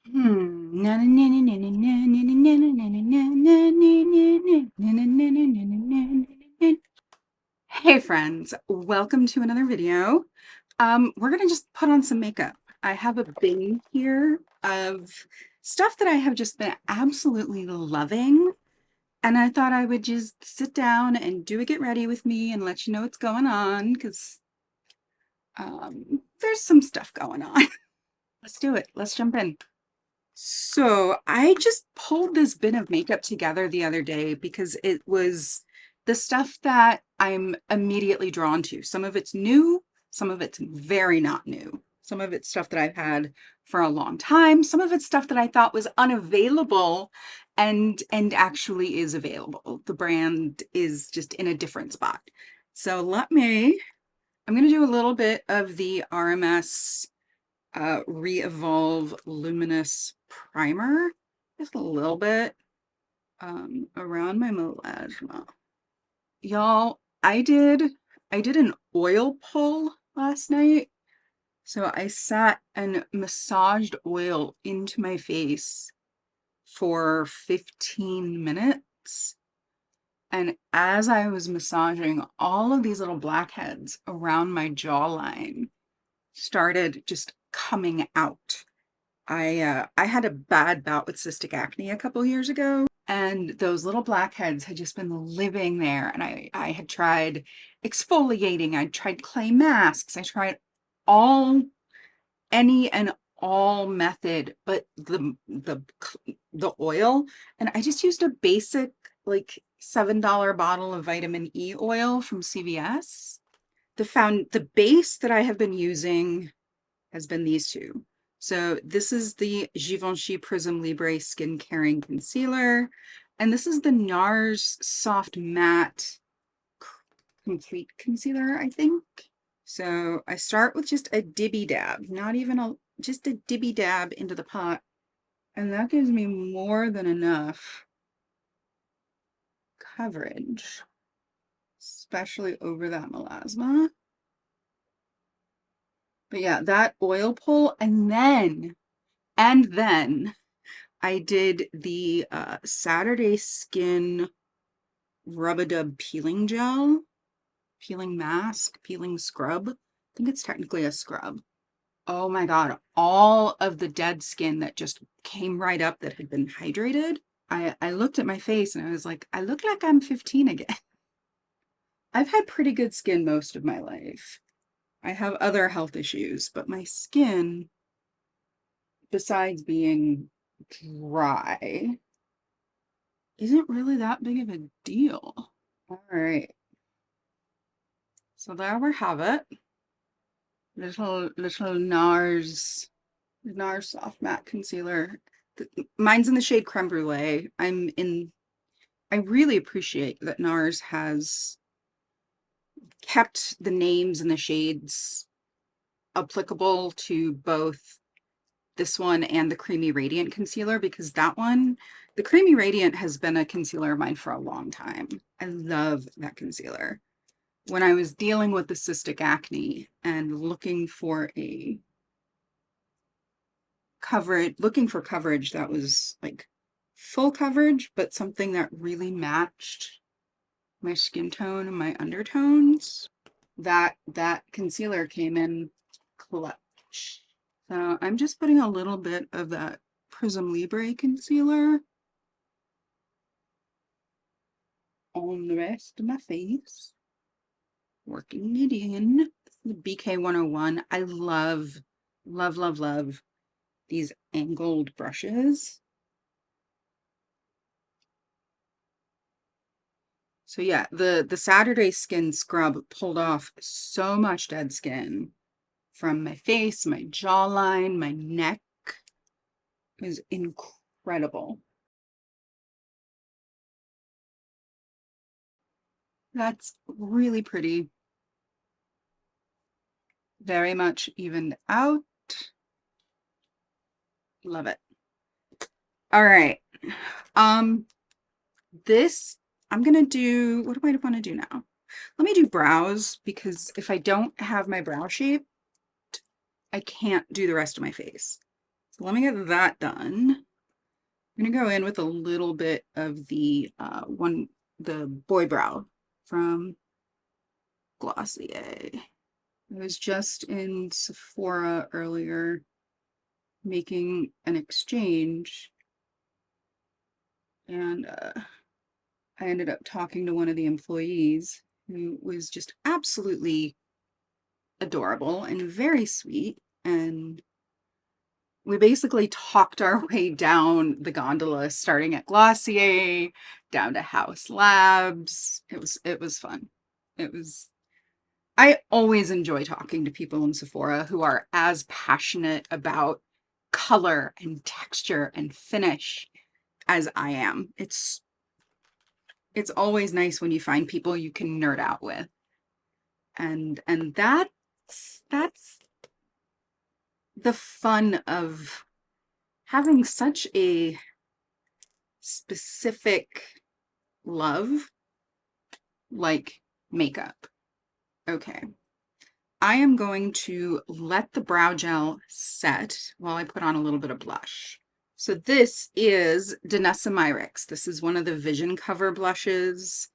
Hey friends, welcome to another video. We're gonna just put on some makeup. I have a bin here of stuff that I have just been absolutely loving, and I thought I would just sit down and do a get ready with me and let you know what's going on, because there's some stuff going on. Let's do it. Let's jump in. So I just pulled this bin of makeup together the other day because it was the stuff that I'm immediately drawn to. Some of it's new, some of it's very not new. Some of it's stuff that I've had for a long time. Some of it's stuff that I thought was unavailable and actually is available. The brand is just in a different spot. So I'm going to do a little bit of the RMS Re-Evolve Luminous Primer, just a little bit around my melasma. Y'all, I did an oil pull last night. So I sat and massaged oil into my face for 15 minutes. And as I was massaging, all of these little blackheads around my jawline started just coming out. I had a bad bout with cystic acne a couple years ago, and those little blackheads had just been living there. And I had tried exfoliating, I tried clay masks, I tried all any and all method, but the oil, and I just used a basic like $7 bottle of vitamin E oil from CVS. The base that I have been using has been these two. So this is the Givenchy Prism Libre Skin Caring Concealer, and this is the NARS Soft Matte Complete Concealer, I think. So I start with just a dibby dab, not even just a dibby dab into the pot, and that gives me more than enough coverage, especially over that melasma. But yeah, that oil pull, and then I did the Saturday Skin Rub-a-Dub peeling gel, peeling mask, peeling scrub. I think it's technically a scrub. Oh my God, all of the dead skin that just came right up that had been hydrated. I looked at my face and I was like, I look like I'm 15 again. I've had pretty good skin most of my life. I have other health issues, but my skin, besides being dry, isn't really that big of a deal. All right. So there we have it. Little NARS Soft Matte Concealer. Mine's in the shade Creme Brulee. I really appreciate that NARS has kept the names and the shades applicable to both this one and the Creamy Radiant Concealer, because that one, the Creamy Radiant, has been a concealer of mine for a long time. I love that concealer. When I was dealing with the cystic acne and looking for coverage that was like full coverage, but something that really matched my skin tone and my undertones, that concealer came in clutch. So I'm just putting a little bit of that Prism Libre concealer on the rest of my face, working it in. The BK 101. I love, love, love, love these angled brushes. So yeah, the Saturday Skin scrub pulled off so much dead skin from my face, my jawline, my neck. It was incredible. That's really pretty. Very much evened out. Love it. All right. This, I'm gonna do, what do I want to do now? Let me do brows, because if I don't have my brow shape, I can't do the rest of my face. So let me get that done. I'm gonna go in with a little bit of the the Boy Brow from Glossier. I was just in Sephora earlier making an exchange, and I ended up talking to one of the employees who was just absolutely adorable and very sweet, and we basically talked our way down the gondola, starting at Glossier, down to House Labs. It was fun. It was I always enjoy talking to people in Sephora who are as passionate about color and texture and finish as I am. It's always nice when you find people you can nerd out with. And that's the fun of having such a specific love like makeup. Okay. I am going to let the brow gel set while I put on a little bit of blush. So this is Danessa Myricks. This is one of the Vision Cover blushes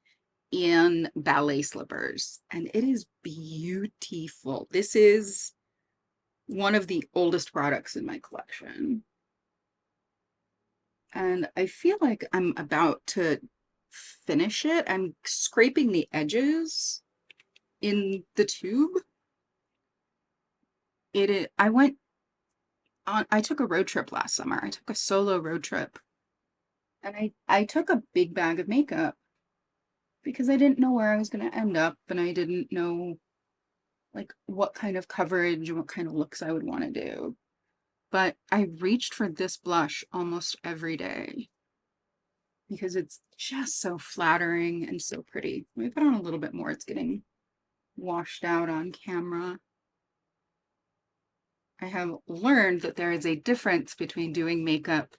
in Ballet Slippers, and it is beautiful. This is one of the oldest products in my collection. And I feel like I'm about to finish it. I'm scraping the edges in the tube. I took a road trip last summer. I took a solo road trip, and I took a big bag of makeup because I didn't know where I was going to end up, and I didn't know like what kind of coverage and what kind of looks I would want to do. But I reached for this blush almost every day because it's just so flattering and so pretty. Let me put on a little bit more. It's getting washed out on camera. I have learned that there is a difference between doing makeup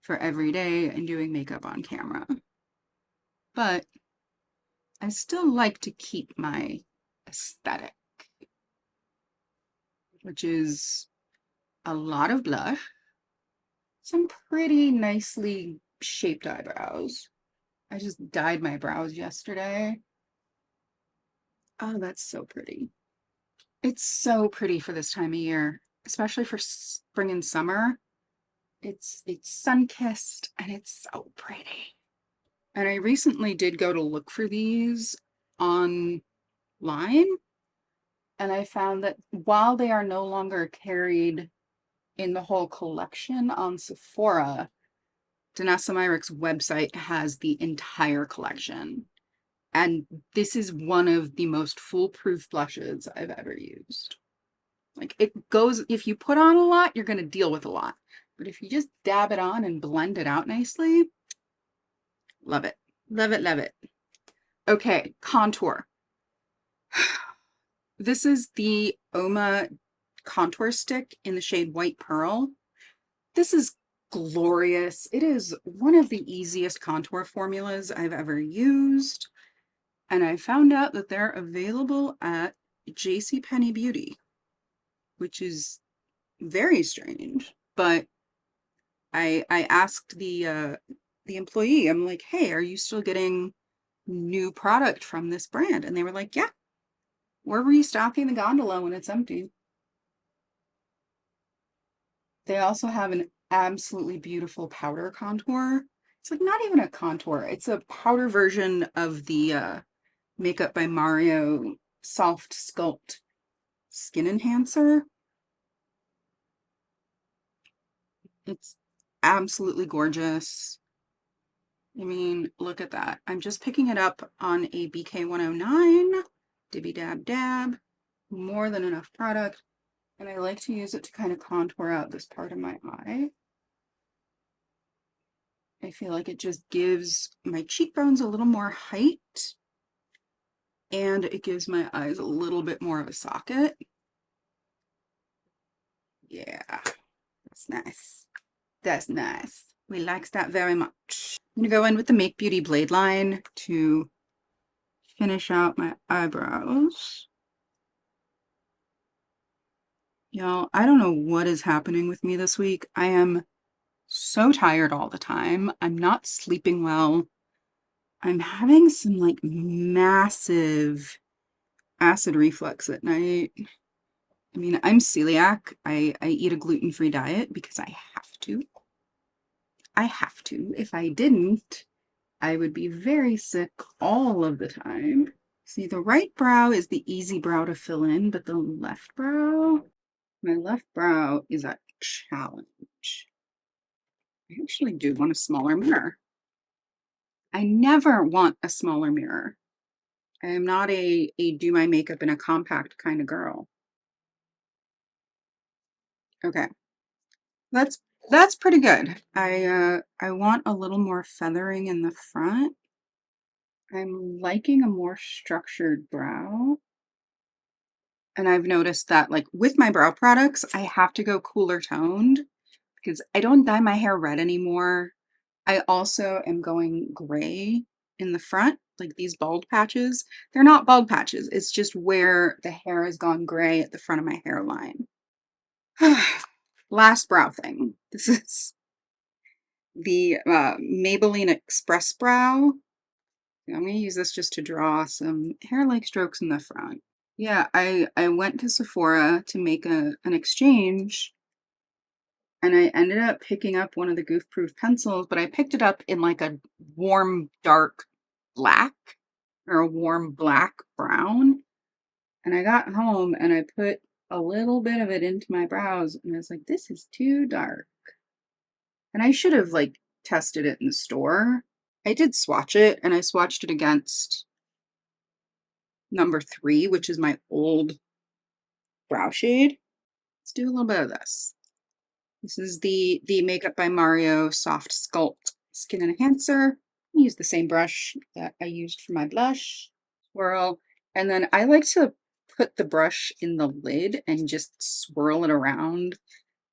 for every day and doing makeup on camera. But I still like to keep my aesthetic, which is a lot of blush, some pretty nicely shaped eyebrows. I just dyed my brows yesterday. Oh, that's so pretty. It's so pretty for this time of year, especially for spring and summer. It's sun-kissed and it's so pretty. And I recently did go to look for these online, and I found that while they are no longer carried in the whole collection on Sephora, Danessa Myricks' website has the entire collection. And this is one of the most foolproof blushes I've ever used. Like it goes, if you put on a lot, you're going to deal with a lot. But if you just dab it on and blend it out nicely, love it. Love it, love it. Okay, contour. This is the Oma contour stick in the shade White Pearl. This is glorious. It is one of the easiest contour formulas I've ever used. And I found out that they're available at JCPenney Beauty, which is very strange. But I asked the employee, I'm like, hey, are you still getting new product from this brand? And they were like, yeah, we're restocking the gondola when it's empty. They also have an absolutely beautiful powder contour. It's like not even a contour. It's a powder version of the Makeup by Mario Soft Sculpt Skin Enhancer. It's absolutely gorgeous. I mean, look at that. I'm just picking it up on a BK109. Dibby dab dab. More than enough product. And I like to use it to kind of contour out this part of my eye. I feel like it just gives my cheekbones a little more height, and it gives my eyes a little bit more of a socket. Yeah, that's nice. That's nice. We likes that very much. I'm gonna go in with the Make Beauty blade line to finish out my eyebrows. Y'all, I don't know what is happening with me this week. I am so tired all the time. I'm not sleeping well. I'm having some like massive acid reflux at night. I mean, I'm celiac. I eat a gluten-free diet because I have to. I have to. If I didn't, I would be very sick all of the time. See, the right brow is the easy brow to fill in, but the left brow, my left brow is a challenge. I actually do want a smaller mirror. I never want a smaller mirror. I am not a do my makeup in a compact kind of girl. Okay. That's that's pretty good. I want a little more feathering in the front. I'm liking a more structured brow. And I've noticed that like with my brow products, I have to go cooler toned because I don't dye my hair red anymore. I also am going gray in the front, like these bald patches. They're not bald patches. It's just where the hair has gone gray at the front of my hairline. Last brow thing. This is the Maybelline Express Brow. I'm going to use this just to draw some hair-like strokes in the front. Yeah, I went to Sephora to make an exchange, and I ended up picking up one of the Goof Proof pencils, but I picked it up in like a warm dark black or a warm black brown. And I got home and I put a little bit of it into my brows, and I was like, this is too dark. And I should have like tested it in the store. I did swatch it, and I swatched it against number 3, which is my old brow shade. Let's do a little bit of this. This is the Makeup by Mario Soft Sculpt Skin Enhancer. I use the same brush that I used for my blush. Swirl. And then I like to put the brush in the lid and just swirl it around,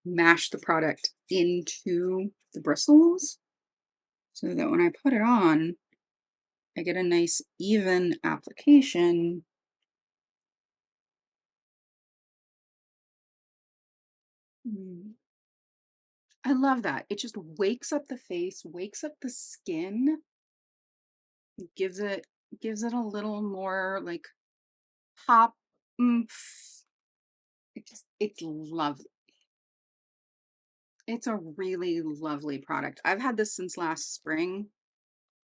mash the product into the bristles so that when I put it on, I get a nice even application. Mm. I love that. It just wakes up the face, wakes up the skin, gives it a little more like pop oomph. It's lovely. It's a really lovely product. I've had this since last spring,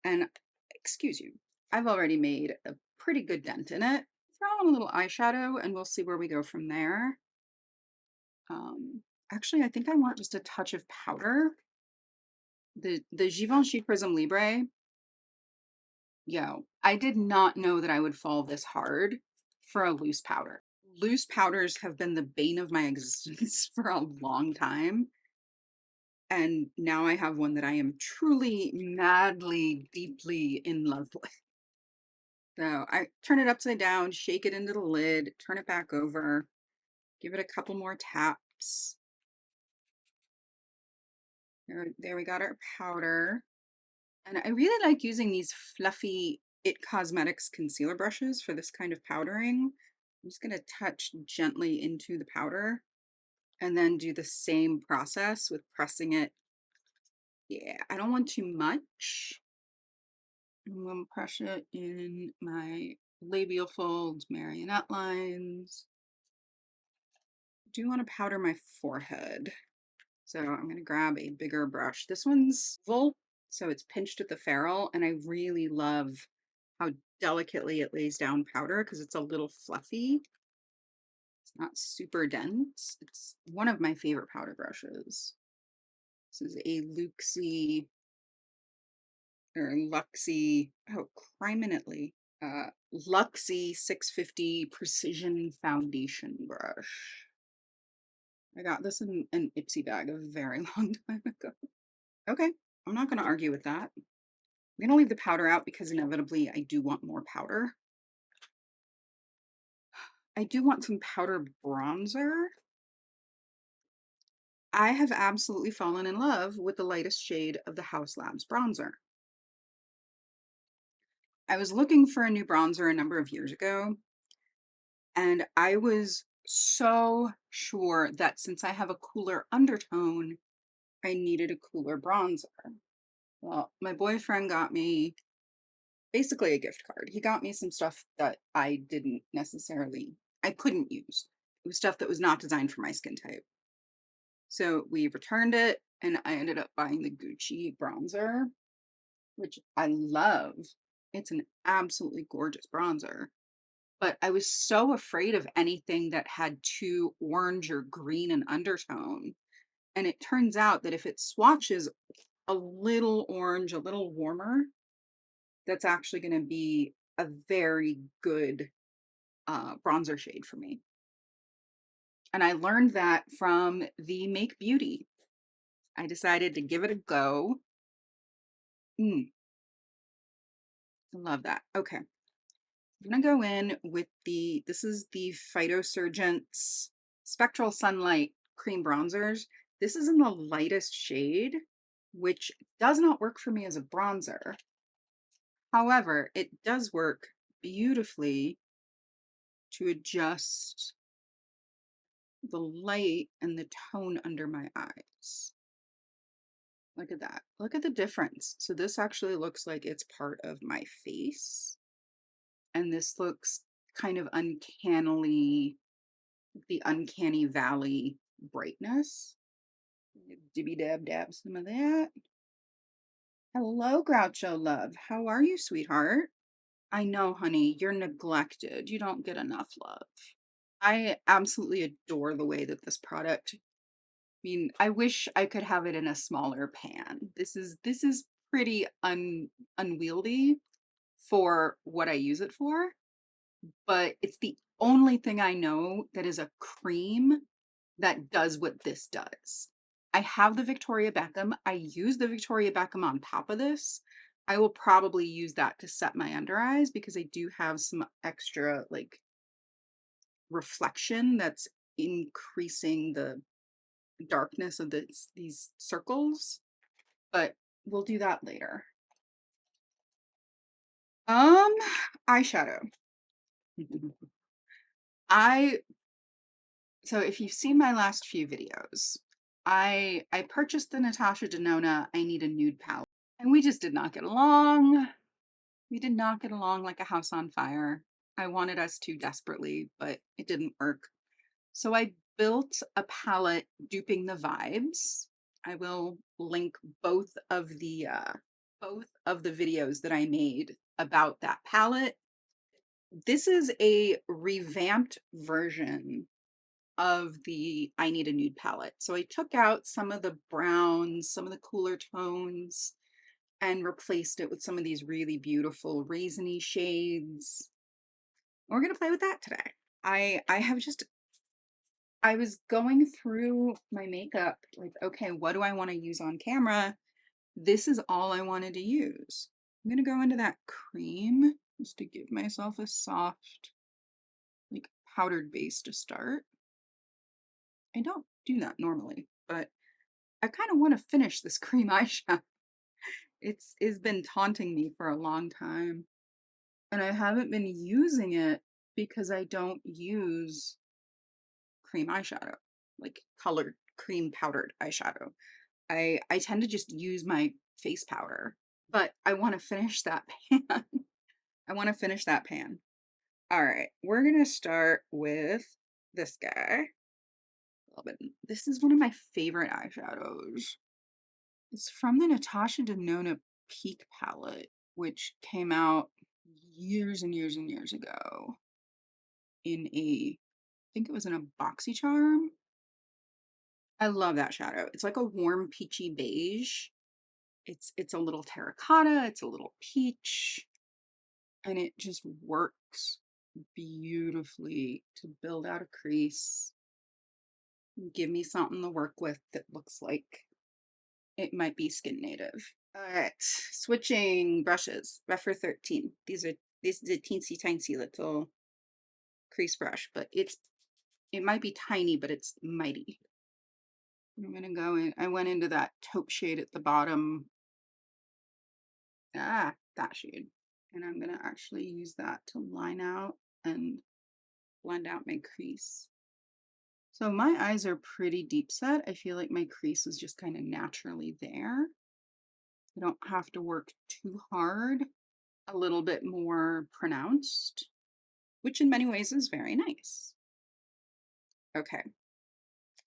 and excuse you, I've already made a pretty good dent in it. Throw on a little eyeshadow and we'll see where we go from there. Actually, I think I want just a touch of powder. The Givenchy Prism Libre. Yo, I did not know that I would fall this hard for a loose powder. Loose powders have been the bane of my existence for a long time. And now I have one that I am truly, madly, deeply in love with. So I turn it upside down, shake it into the lid, turn it back over, give it a couple more taps. There we got our powder. And I really like using these fluffy It Cosmetics concealer brushes for this kind of powdering. I'm just going to touch gently into the powder and then do the same process with pressing it. Yeah, I don't want too much. I'm going to press it in my labial folds, marionette lines. I do want to powder my forehead. So I'm going to grab a bigger brush. This one's full, so it's pinched at the ferrule, and I really love how delicately it lays down powder because it's a little fluffy. It's not super dense. It's one of my favorite powder brushes. This is a Luxie, oh, criminally, Luxie 650 Precision Foundation Brush. I got this in an Ipsy bag a very long time ago. Okay, I'm not going to argue with that. I'm going to leave the powder out because inevitably I do want more powder. I do want some powder bronzer. I have absolutely fallen in love with the lightest shade of the Haus Labs bronzer. I was looking for a new bronzer a number of years ago, and I was so sure that since I have a cooler undertone, I needed a cooler bronzer. Well, my boyfriend got me basically a gift card. He got me some stuff that I didn't necessarily, I couldn't use. It was stuff that was not designed for my skin type. So we returned it and I ended up buying the Gucci bronzer, which I love. It's an absolutely gorgeous bronzer. But I was so afraid of anything that had too orange or green an undertone. And it turns out that if it swatches a little orange, a little warmer, that's actually going to be a very good bronzer shade for me. And I learned that from the Make Beauty. I decided to give it a go. I love that. Okay. I'm gonna go in with this is the Phytosurgence Spectral Sunlight Cream Bronzers. This is in the lightest shade, which does not work for me as a bronzer. However, it does work beautifully to adjust the light and the tone under my eyes. Look at that. Look at the difference. So this actually looks like it's part of my face. And this looks kind of uncannily, the uncanny valley brightness. Dibby dab dab some of that. Hello, Groucho Love. How are you, sweetheart? I know, honey, you're neglected. You don't get enough love. I absolutely adore the way that this product, I mean, I wish I could have it in a smaller pan. This is pretty unwieldy for what I use it for, but it's the only thing I know that is a cream that does what this does. I have the Victoria Beckham. I use the Victoria Beckham on top of this. I will probably use that to set my under eyes because I do have some extra like reflection that's increasing the darkness of these circles, but we'll do that later. Um, Eyeshadow. I So if you've seen my last few videos, I purchased the Natasha Denona I Need a Nude palette, and we just did not get along. We did not get along like a house on fire. I wanted us to desperately, but it didn't work. So I built a palette duping the vibes. I will link both of the videos that I made about that palette. This is a revamped version of the I Need a Nude palette. So I took out some of the browns, some of the cooler tones, and replaced it with some of these really beautiful raisiny shades. We're gonna play with that today. I have just I was going through my makeup like, okay, what do I want to use on camera? This is all I wanted to use. I'm gonna go into that cream just to give myself a soft, like powdered base to start. I don't do that normally, but I kind of want to finish this cream eyeshadow. It's been taunting me for a long time, and I haven't been using it because I don't use cream eyeshadow, like colored cream powdered eyeshadow. I tend to just use my face powder, but I want to finish that pan. I want to finish that pan. All right, we're gonna start with this guy. This is one of my favorite eyeshadows. It's from the Natasha Denona Peak palette, which came out years and years and years ago in I think it was in a BoxyCharm. I love that shadow. It's like a warm peachy beige. It's a little terracotta, it's a little peach, and it just works beautifully to build out a crease. Give me something to work with that looks like it might be skin native. All right, switching brushes. Rephr 13. This is a teensy tiny little crease brush, but it might be tiny, but it's mighty. I'm gonna go in. I went into that taupe shade at the bottom. That shade. And I'm gonna actually use that to line out and blend out my crease. So my eyes are pretty deep set. I feel like my crease is just kind of naturally there. I don't have to work too hard, a little bit more pronounced, which in many ways is very nice. Okay,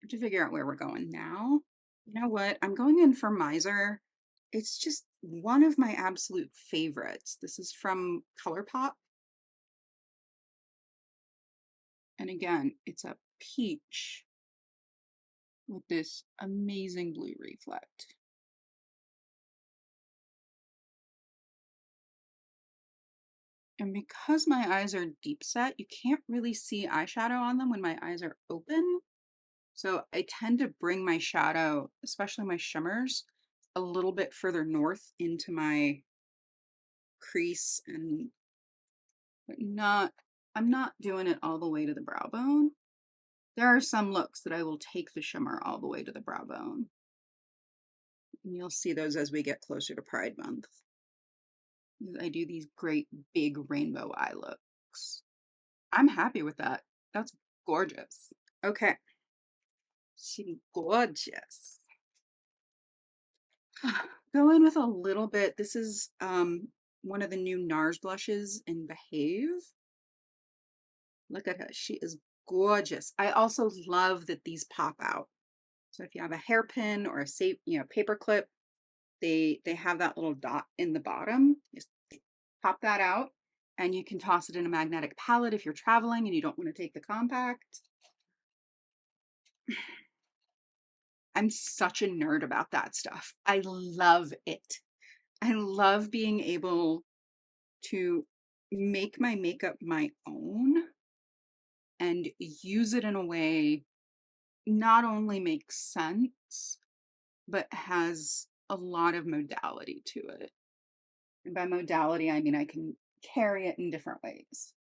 to figure out where we're going now. You know what? I'm going in for Miser. It's just one of my absolute favorites. This is from ColourPop. And again, it's a peach with this amazing blue reflect. And because my eyes are deep set, you can't really see eyeshadow on them when my eyes are open. So I tend to bring my shadow, especially my shimmers, a little bit further north into my crease and I'm not doing it all the way to the brow bone. There are some looks that I will take the shimmer all the way to the brow bone. And you'll see those as we get closer to Pride Month. I do these great big rainbow eye looks. I'm happy with that. That's gorgeous. Okay. She's gorgeous. Go in with a little bit. This is one of the new NARS blushes in Behave. Look at her. She is gorgeous. I also love that these pop out. So if you have a hairpin or a paper clip, they have that little dot in the bottom. Just pop that out and you can toss it in a magnetic palette if you're traveling and you don't want to take the compact. I'm such a nerd about that stuff. I love it. I love being able to make my makeup my own and use it in a way not only makes sense, but has a lot of modality to it. And by modality, I mean I can carry it in different ways.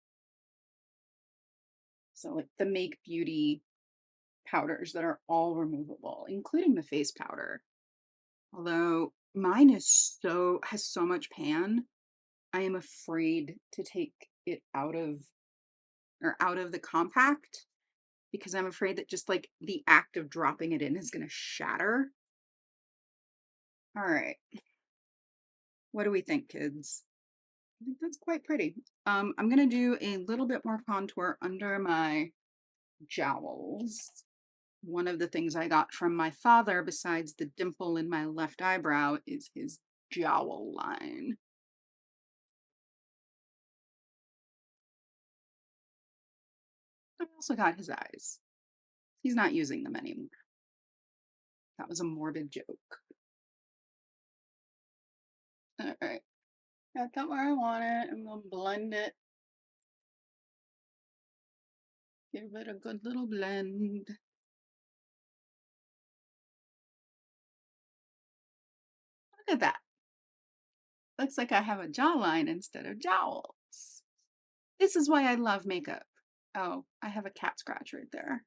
So like the Make Beauty powders that are all removable, including the face powder. Although mine has so much pan, I am afraid to take it out of the compact because I'm afraid that just like the act of dropping it in is going to shatter. All right. What do we think, kids? I think that's quite pretty. I'm going to do a little bit more contour under my jowls. One of the things I got from my father, besides the dimple in my left eyebrow, is his jowl line. I also got his eyes. He's not using them anymore. That was a morbid joke. All right. Got that where I want it. I'm going to blend it. Give it a good little blend. Look at that. Looks like I have a jawline instead of jowls. This is why I love makeup. Oh, I have a cat scratch right there.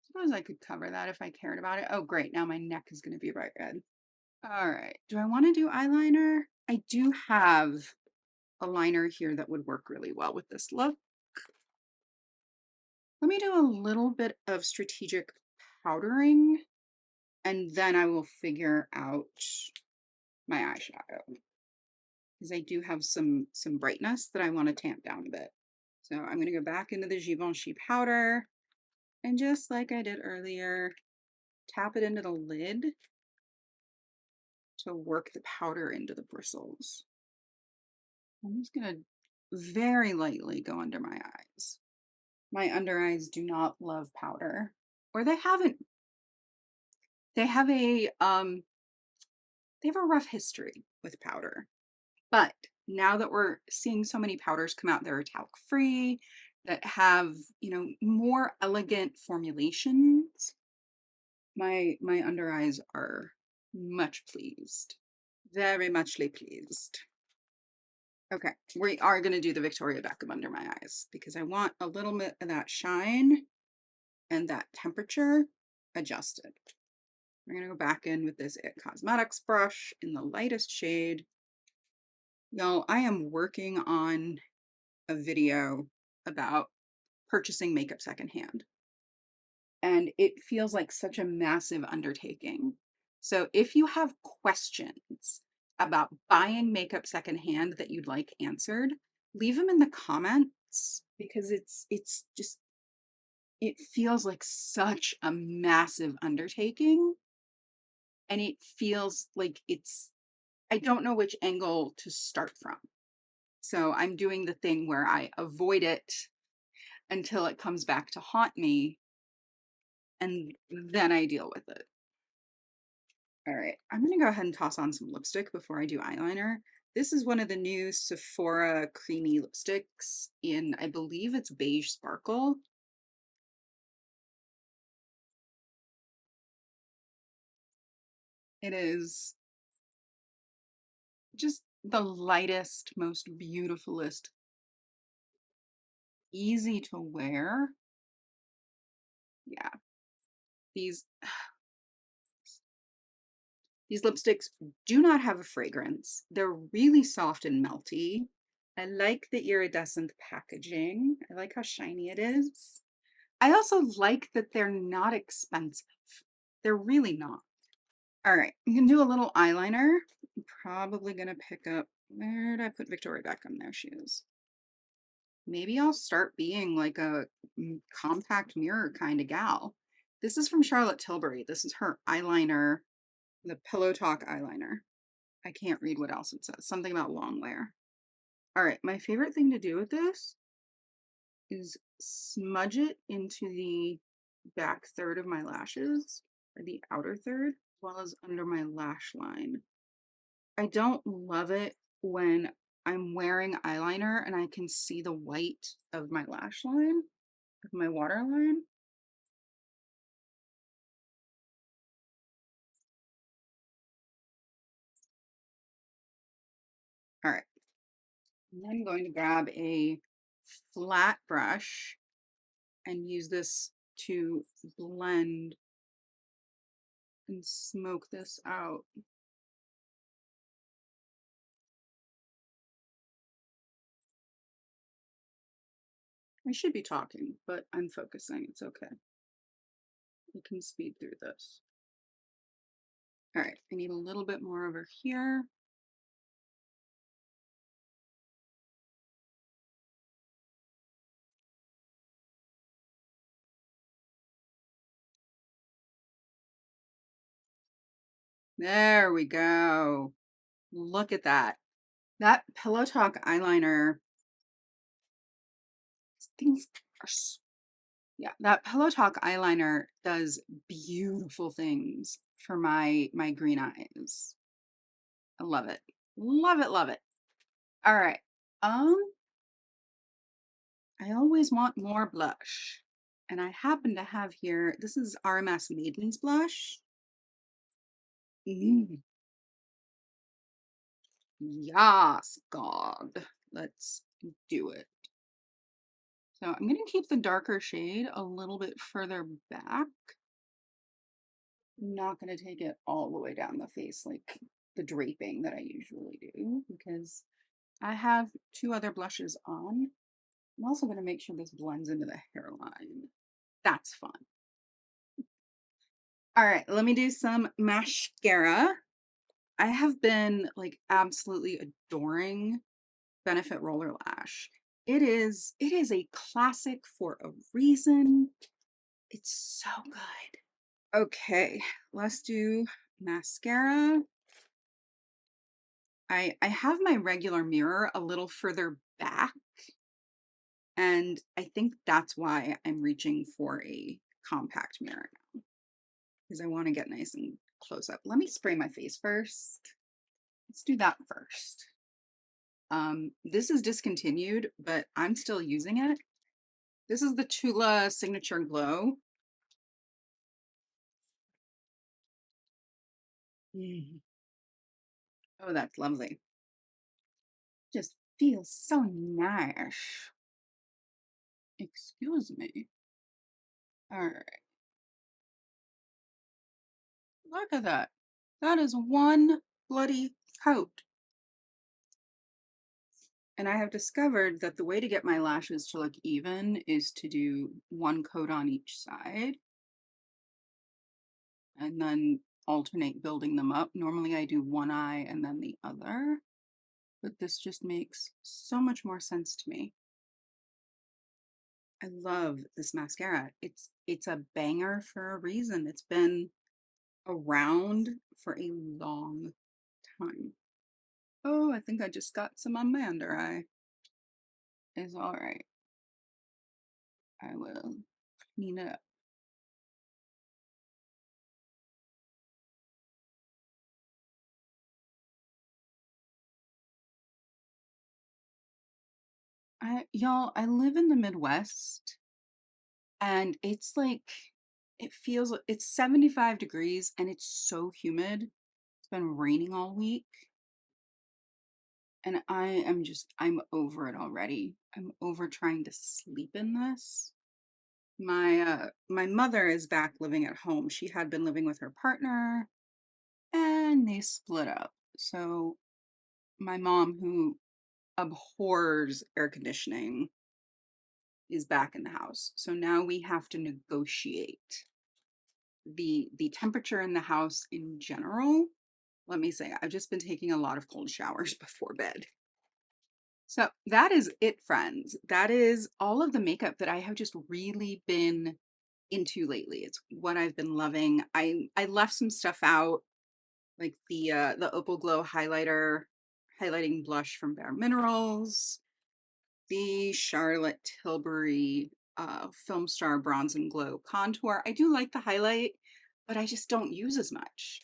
Suppose I could cover that if I cared about it. Oh, great. Now my neck is going to be bright red. All right. Do I want to do eyeliner? I do have a liner here that would work really well with this look. Let me do a little bit of strategic powdering and then I will figure out my eyeshadow because I do have some brightness that I want to tamp down a bit. So I'm going to go back into the Givenchy powder and just like I did earlier, tap it into the lid to work the powder into the bristles. I'm just going to very lightly go under my eyes. My under eyes do not love powder, or they haven't. They have a rough history with powder. But now that we're seeing so many powders come out that are talc free, that have, more elegant formulations, my under eyes are much pleased. Very muchly pleased. Okay, we are going to do the Victoria Beckham under my eyes because I want a little bit of that shine and that temperature adjusted. We're going to go back in with this It Cosmetics brush in the lightest shade. Y'all, I am working on a video about purchasing makeup secondhand. and it feels like such a massive undertaking. So if you have questions about buying makeup secondhand that you'd like answered, leave them in the comments because it's just it feels like such a massive undertaking, and it feels like I don't know which angle to start from. So I'm doing the thing where I avoid it until it comes back to haunt me, and then I deal with it. All right, I'm gonna go ahead and toss on some lipstick before I do eyeliner. This is one of the new Sephora creamy lipsticks in, I believe it's Beige Sparkle. It is just the lightest, most beautifulest, easy to wear. Yeah, these these lipsticks do not have a fragrance. They're really soft and melty. I like the iridescent packaging. I like how shiny it is. I also like that they're not expensive. They're really not. All right, I'm gonna do a little eyeliner. I'm probably gonna pick up, where did I put Victoria Beckham? There she is. Maybe I'll start being like a compact mirror kind of gal. This is from Charlotte Tilbury. This is her eyeliner, the Pillow Talk eyeliner. I can't read what else it says. Something about long wear. All right, my favorite thing to do with this is smudge it into the back third of my lashes, or the outer third, as well as under my lash line. I don't love it when I'm wearing eyeliner and I can see the white of my lash line, of my waterline. All right, and then I'm going to grab a flat brush and use this to blend and smoke this out. I should be talking, but I'm focusing. It's okay. We can speed through this. All right, I need a little bit more over here. There we go. Look at that. That Pillow Talk eyeliner, things are, yeah, that Pillow Talk eyeliner does beautiful things for my green eyes. I love it. Love it, love it. All right. Um, I always want more blush. And I happen to have here, this is RMS Maiden's Blush. Mm. Yes, God. Let's do it. So I'm going to keep the darker shade a little bit further back. I'm not going to take it all the way down the face like the draping that I usually do, because I have two other blushes on. I'm also going to make sure this blends into the hairline. That's fun. All right, let me do some mascara. I have been like absolutely adoring Benefit Roller Lash. It is a classic for a reason. It's so good. Okay, let's do mascara. I have my regular mirror a little further back, and I think that's why I'm reaching for a compact mirror now, because I want to get nice and close up. Let me spray my face first. Let's do that first. This is discontinued, but I'm still using it. This is the Tula Signature Glow. Mm. Oh, that's lovely. Just feels so nice. Excuse me. All right. Look at that. That is one bloody coat. And I have discovered that the way to get my lashes to look even is to do one coat on each side. and then alternate building them up. Normally I do one eye and then the other, but this just makes so much more sense to me. I love this mascara. It's a banger for a reason. It's been around for a long time. Oh, I think I just got some on my under eye. It's all right. I will clean it up. Y'all, I live in the Midwest and it's like, it's 75 degrees and it's so humid. It's been raining all week and I'm over it already. I'm over trying to sleep in this. My mother is back living at home. She had been living with her partner and they split up. So my mom, who abhors air conditioning, is back in the house. So now we have to negotiate the temperature in the house in general. Let me say, I've just been taking a lot of cold showers before bed. So that is it, friends. That is all of the makeup that I have just really been into lately. It's what I've been loving. I left some stuff out, like the Opal Glow highlighting blush from Bare Minerals, the Charlotte Tilbury Film Star Bronze and Glow contour. I do like the highlight, but I just don't use as much.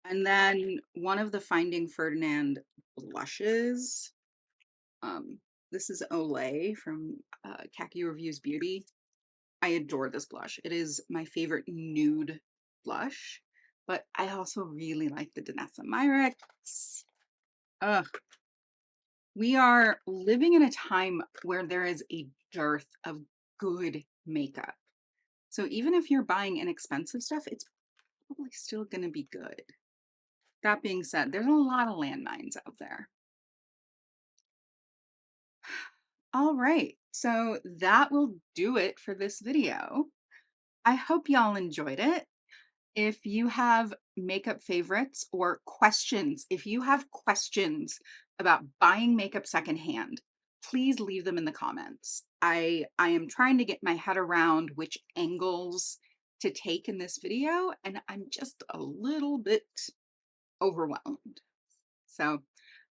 And then one of the Finding Ferdinand blushes. Um, this is Olay from Khaki Reviews Beauty. I adore this blush. It is my favorite nude blush, but I also really like the Danessa Myricks. Ugh. We are living in a time where there is a dearth of good makeup. So even if you're buying inexpensive stuff, it's probably still going to be good. That being said, there's a lot of landmines out there. All right, so that will do it for this video. I hope y'all enjoyed it. If you have makeup favorites or questions, if you have questions about buying makeup secondhand, please leave them in the comments. I am trying to get my head around which angles to take in this video, and I'm just a little bit overwhelmed. So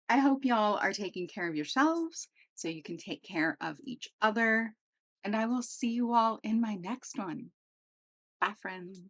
I hope y'all are taking care of yourselves so you can take care of each other, and I will see you all in my next one. Bye, friends.